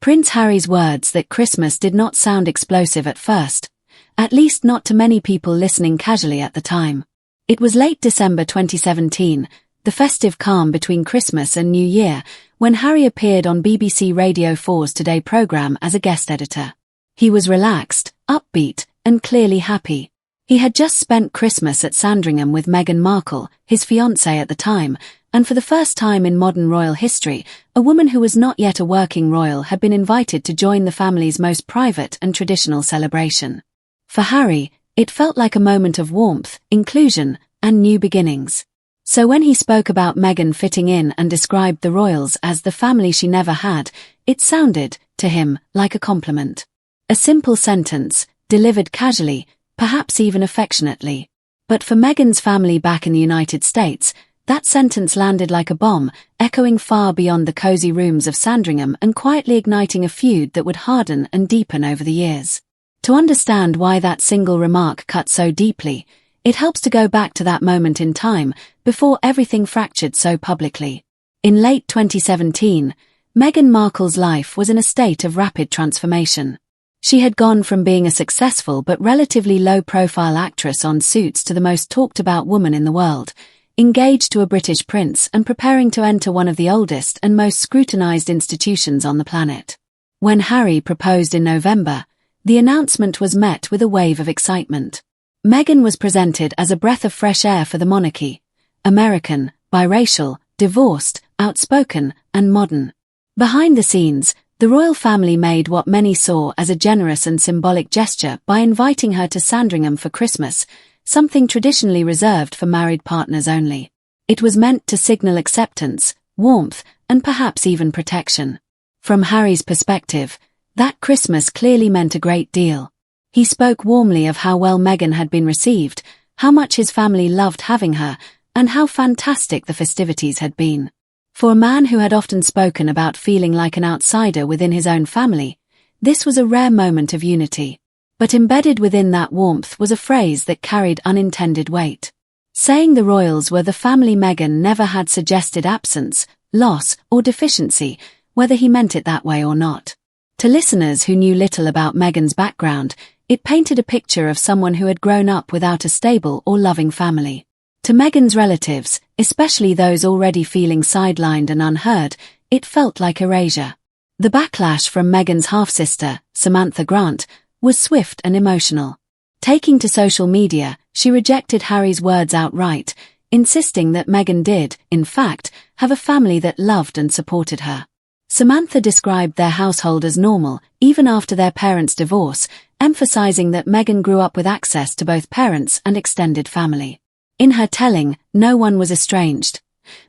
Prince Harry's words that Christmas did not sound explosive at first, at least not to many people listening casually at the time. It was late December 2017, the festive calm between Christmas and New Year, when Harry appeared on BBC Radio 4's Today programme as a guest editor. He was relaxed, upbeat, and clearly happy. He had just spent Christmas at Sandringham with Meghan Markle, his fiancée at the time, and for the first time in modern royal history, a woman who was not yet a working royal had been invited to join the family's most private and traditional celebration. For Harry, it felt like a moment of warmth, inclusion, and new beginnings. So when he spoke about Meghan fitting in and described the royals as the family she never had, it sounded, to him, like a compliment. A simple sentence, delivered casually, perhaps even affectionately. But for Meghan's family back in the United States, that sentence landed like a bomb, echoing far beyond the cozy rooms of Sandringham and quietly igniting a feud that would harden and deepen over the years. To understand why that single remark cut so deeply, it helps to go back to that moment in time, before everything fractured so publicly. In late 2017, Meghan Markle's life was in a state of rapid transformation. She had gone from being a successful but relatively low-profile actress on Suits to the most talked-about woman in the world, engaged to a British prince and preparing to enter one of the oldest and most scrutinized institutions on the planet. When Harry proposed in November, the announcement was met with a wave of excitement. Meghan was presented as a breath of fresh air for the monarchy: American, biracial, divorced, outspoken, and modern. Behind the scenes, the royal family made what many saw as a generous and symbolic gesture by inviting her to Sandringham for Christmas, something traditionally reserved for married partners only. It was meant to signal acceptance, warmth, and perhaps even protection. From Harry's perspective, that Christmas clearly meant a great deal. He spoke warmly of how well Meghan had been received, how much his family loved having her, and how fantastic the festivities had been. For a man who had often spoken about feeling like an outsider within his own family, this was a rare moment of unity. But embedded within that warmth was a phrase that carried unintended weight. Saying the royals were the family Meghan never had suggested absence, loss, or deficiency, whether he meant it that way or not. To listeners who knew little about Meghan's background, it painted a picture of someone who had grown up without a stable or loving family. To Meghan's relatives, especially those already feeling sidelined and unheard, it felt like erasure. The backlash from Meghan's half-sister, Samantha Grant, was swift and emotional. Taking to social media, she rejected Harry's words outright, insisting that Meghan did, in fact, have a family that loved and supported her. Samantha described their household as normal, even after their parents' divorce, emphasizing that Meghan grew up with access to both parents and extended family. In her telling, no one was estranged.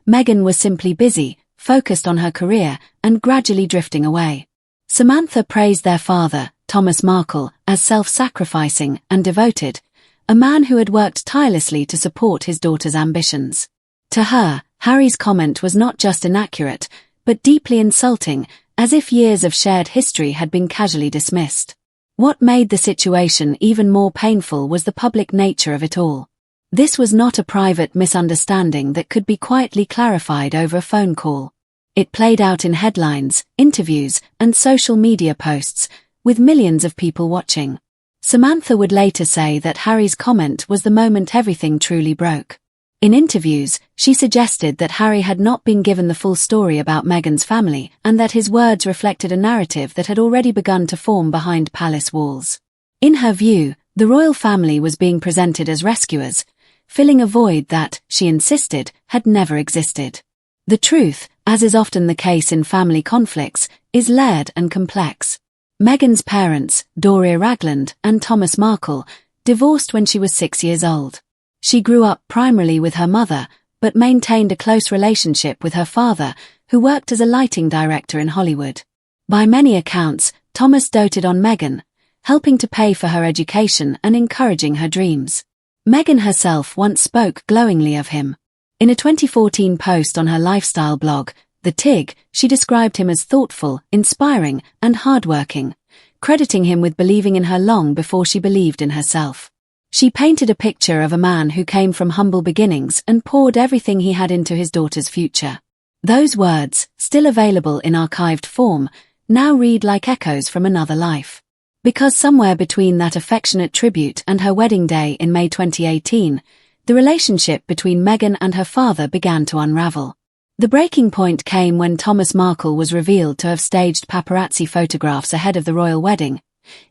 Meghan was simply busy, focused on her career, and gradually drifting away. Samantha praised their father, Thomas Markle, as self-sacrificing and devoted, a man who had worked tirelessly to support his daughter's ambitions. To her, Harry's comment was not just inaccurate, but deeply insulting, as if years of shared history had been casually dismissed. What made the situation even more painful was the public nature of it all. This was not a private misunderstanding that could be quietly clarified over a phone call. It played out in headlines, interviews, and social media posts, with millions of people watching. Samantha would later say that Harry's comment was the moment everything truly broke. In interviews, she suggested that Harry had not been given the full story about Meghan's family and that his words reflected a narrative that had already begun to form behind palace walls. In her view, the royal family was being presented as rescuers, filling a void that, she insisted, had never existed. The truth, as is often the case in family conflicts, is layered and complex. Meghan's parents, Doria Ragland and Thomas Markle, divorced when she was 6 years old. She grew up primarily with her mother, but maintained a close relationship with her father, who worked as a lighting director in Hollywood. By many accounts, Thomas doted on Meghan, helping to pay for her education and encouraging her dreams. Meghan herself once spoke glowingly of him. In a 2014 post on her lifestyle blog, The Tig, she described him as thoughtful, inspiring, and hardworking, crediting him with believing in her long before she believed in herself. She painted a picture of a man who came from humble beginnings and poured everything he had into his daughter's future. Those words, still available in archived form, now read like echoes from another life. Because somewhere between that affectionate tribute and her wedding day in May 2018, the relationship between Meghan and her father began to unravel. The breaking point came when Thomas Markle was revealed to have staged paparazzi photographs ahead of the royal wedding,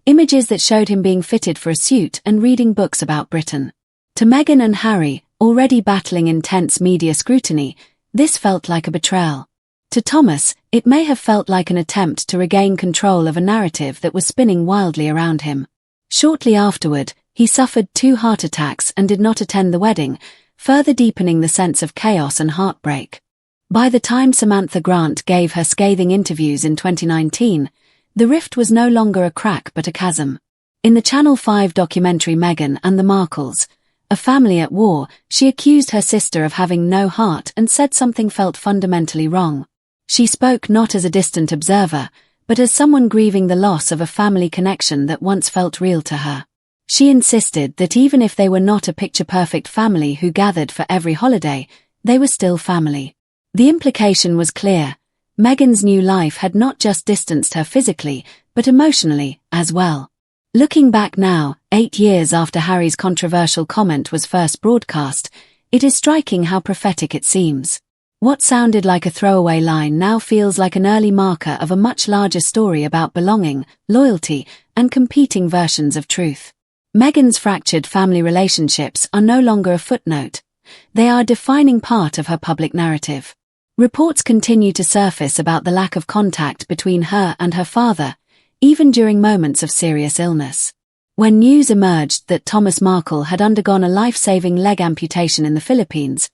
images that showed him being fitted for a suit and reading books about Britain. To Meghan and Harry, already battling intense media scrutiny, this felt like a betrayal. To Thomas, it may have felt like an attempt to regain control of a narrative that was spinning wildly around him. Shortly afterward, he suffered 2 heart attacks and did not attend the wedding, further deepening the sense of chaos and heartbreak. By the time Samantha Grant gave her scathing interviews in 2019, the rift was no longer a crack but a chasm. In the Channel 5 documentary Meghan and the Markles, A Family at War, she accused her sister of having no heart and said something felt fundamentally wrong. She spoke not as a distant observer, but as someone grieving the loss of a family connection that once felt real to her. She insisted that even if they were not a picture-perfect family who gathered for every holiday, they were still family. The implication was clear. Meghan's new life had not just distanced her physically, but emotionally as well. Looking back now, 8 years after Harry's controversial comment was first broadcast, it is striking how prophetic it seems. What sounded like a throwaway line now feels like an early marker of a much larger story about belonging, loyalty, and competing versions of truth. Meghan's fractured family relationships are no longer a footnote. They are a defining part of her public narrative. Reports continue to surface about the lack of contact between her and her father, even during moments of serious illness. When news emerged that Thomas Markle had undergone a life-saving leg amputation in the Philippines,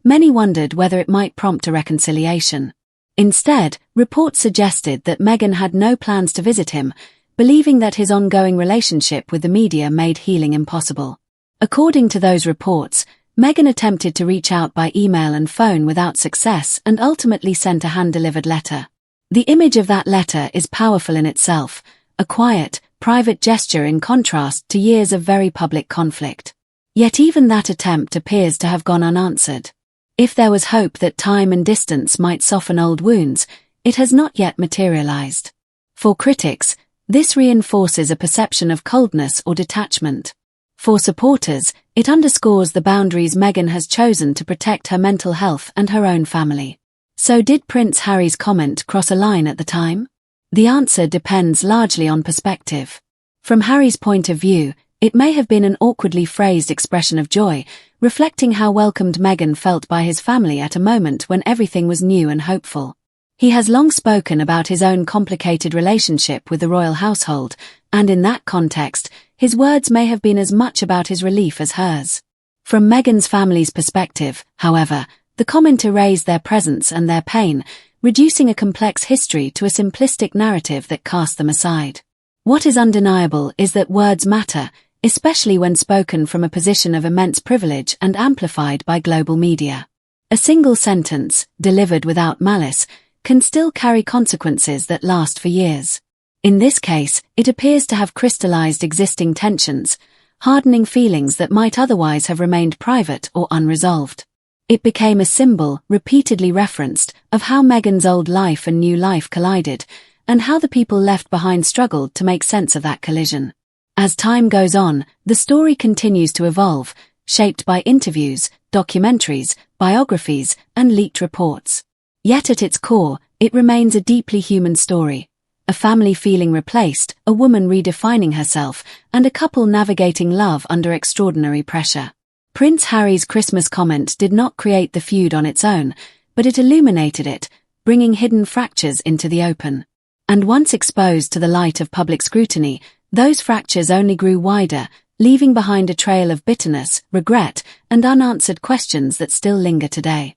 many wondered whether it might prompt a reconciliation. Instead, reports suggested that Meghan had no plans to visit him, believing that his ongoing relationship with the media made healing impossible. According to those reports, Meghan attempted to reach out by email and phone without success and ultimately sent a hand-delivered letter. The image of that letter is powerful in itself, a quiet, private gesture in contrast to years of very public conflict. Yet even that attempt appears to have gone unanswered. If there was hope that time and distance might soften old wounds, it has not yet materialized. For critics, this reinforces a perception of coldness or detachment. For supporters, it underscores the boundaries Meghan has chosen to protect her mental health and her own family. So did Prince Harry's comment cross a line at the time? The answer depends largely on perspective. From Harry's point of view, it may have been an awkwardly phrased expression of joy, reflecting how welcomed Meghan felt by his family at a moment when everything was new and hopeful. He has long spoken about his own complicated relationship with the royal household, and in that context, his words may have been as much about his relief as hers. From Meghan's family's perspective, however, the comment erased their presence and their pain, reducing a complex history to a simplistic narrative that cast them aside. What is undeniable is that words matter, especially when spoken from a position of immense privilege and amplified by global media. A single sentence, delivered without malice, can still carry consequences that last for years. In this case, it appears to have crystallized existing tensions, hardening feelings that might otherwise have remained private or unresolved. It became a symbol, repeatedly referenced, of how Meghan's old life and new life collided, and how the people left behind struggled to make sense of that collision. As time goes on, the story continues to evolve, shaped by interviews, documentaries, biographies, and leaked reports. Yet at its core, it remains a deeply human story. A family feeling replaced, a woman redefining herself, and a couple navigating love under extraordinary pressure. Prince Harry's Christmas comment did not create the feud on its own, but it illuminated it, bringing hidden fractures into the open. And once exposed to the light of public scrutiny, those fractures only grew wider, leaving behind a trail of bitterness, regret, and unanswered questions that still linger today.